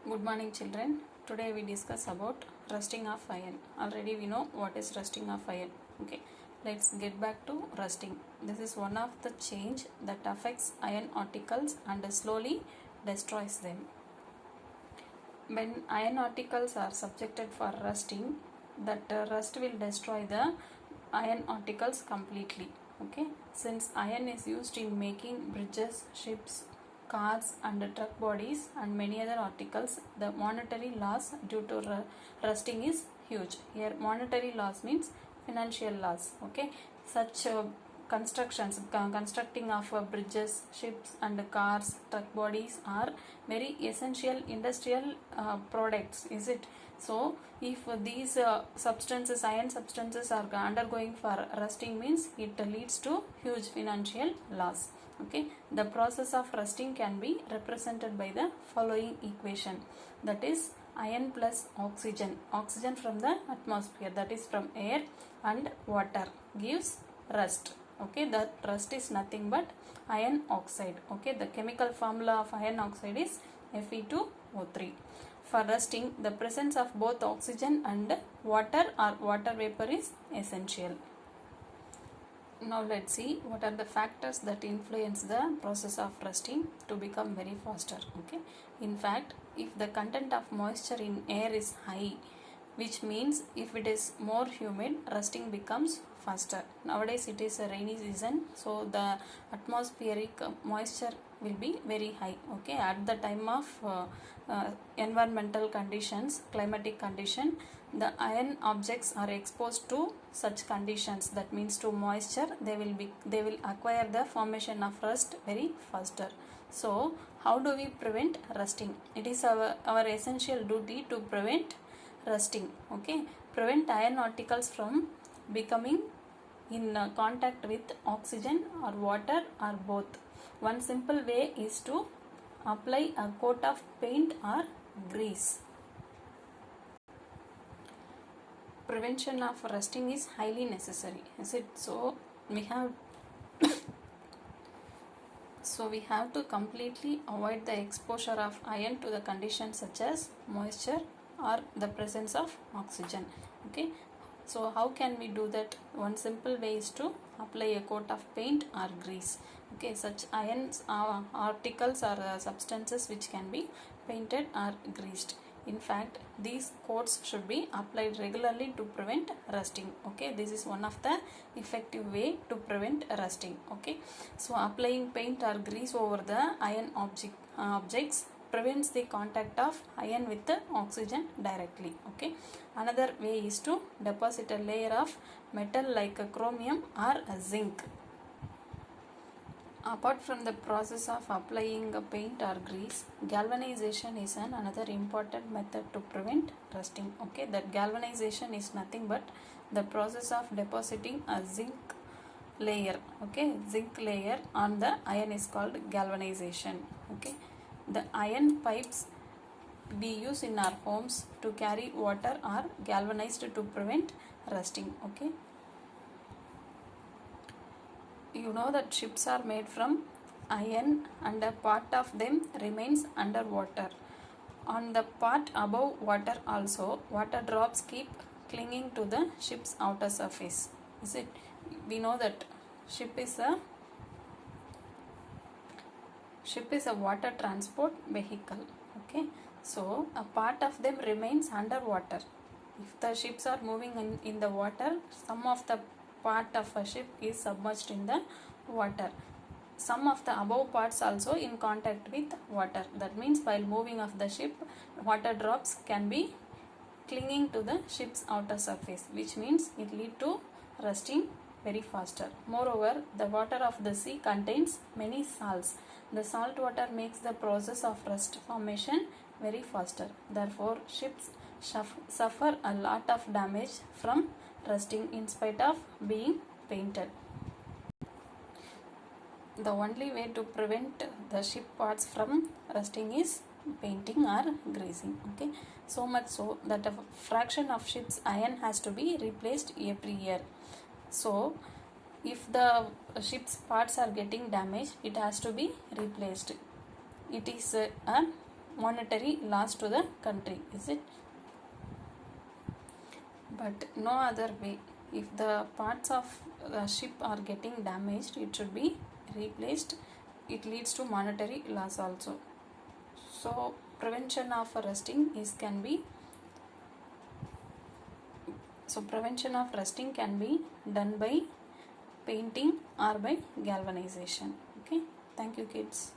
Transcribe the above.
Good morning children. Today we discuss about rusting of iron. Already we know what is rusting of iron. Okay. Let's get back to rusting. This is one of the change that affects iron particles and slowly destroys them. When iron particles are subjected for rusting, that rust will destroy the iron particles completely. Okay. Since iron is used in making bridges, ships, cars and truck bodies and many other articles, the monetary loss due to rusting is huge. Here monetary loss means financial loss. Okay, such constructing of bridges, ships and cars, truck bodies are very essential industrial products, is it? So if these substances, iron substances are undergoing for rusting means it leads to huge financial loss. Okay, the process of rusting can be represented by the following equation, that is iron plus oxygen from the atmosphere, that is from air, and water gives rust. Okay, that rust is nothing but iron oxide. Okay, the chemical formula of iron oxide is Fe2O3. For rusting, the presence of both oxygen and water or water vapor is essential. Now let's see what are the factors that influence the process of rusting to become very faster. Okay, in fact, if the content of moisture in air is high, which means if it is more humid, rusting becomes faster. Nowadays it is a rainy season, so the atmospheric moisture will be very high. Okay, at the time of environmental conditions, climatic condition, the iron objects are exposed to such conditions, that means to moisture, they will acquire the formation of rust very faster. So how do we prevent rusting? It is our essential duty to prevent rusting. Okay, prevent iron particles from becoming in contact with oxygen or water or both. One simple way is to apply a coat of paint or grease. Prevention of rusting is highly necessary, is it? So we have to completely avoid the exposure of iron to the conditions such as moisture or the presence of oxygen. Okay, so how can we do that? One simple way is to apply a coat of paint or grease. Okay, such ions articles or substances which can be painted or greased. In fact, these coats should be applied regularly to prevent rusting. Okay, this is one of the effective way to prevent rusting. Okay, so applying paint or grease over the iron objects prevents the contact of iron with the oxygen directly. Okay, another way is to deposit a layer of metal like a chromium or a zinc. Apart from the process of applying a paint or grease, galvanization is another important method to prevent rusting. Okay, that galvanization is nothing but the process of depositing a zinc layer. Okay, zinc layer on the iron is called galvanization. Okay, the iron pipes we use in our homes to carry water are galvanized to prevent rusting. Okay, you know that ships are made from iron and a part of them remains underwater. On the part above water also, water drops keep clinging to the ship's outer surface. Is it? We know that ship is a water transport vehicle. Okay, so a part of them remains underwater. If the ships are moving in the water, some of the part of a ship is submerged in the water. Some of the above parts also in contact with water. That means while moving of the ship, water drops can be clinging to the ship's outer surface, which means it lead to rusting very faster. Moreover, the water of the sea contains many salts. The salt water makes the process of rust formation very faster. Therefore, ships suffer a lot of damage from rusting in spite of being painted. The only way to prevent the ship parts from rusting is painting or greasing. Okay, so much so that a fraction of ship's iron has to be replaced every year. So if the ship's parts are getting damaged, it has to be replaced. It is a monetary loss to the country, is it? But no other way. If the parts of the ship are getting damaged, it should be replaced. It leads to monetary loss also. So prevention of rusting can be done by painting or by galvanization. Okay, thank you kids.